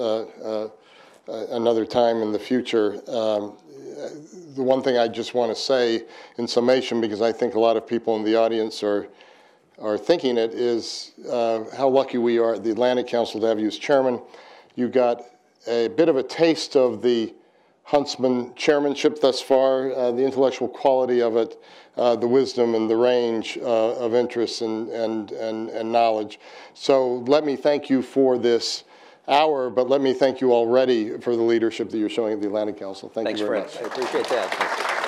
another time in the future. The one thing I just want to say in summation, because I think a lot of people in the audience are thinking it, is how lucky we are at the Atlantic Council to have you as chairman. You got a bit of a taste of the Huntsman chairmanship thus far, the intellectual quality of it, the wisdom and the range of interests and knowledge. So let me thank you for this hour, but let me thank you already for the leadership that you're showing at the Atlantic Council. Thank you very much. Thanks, Fred. I appreciate that.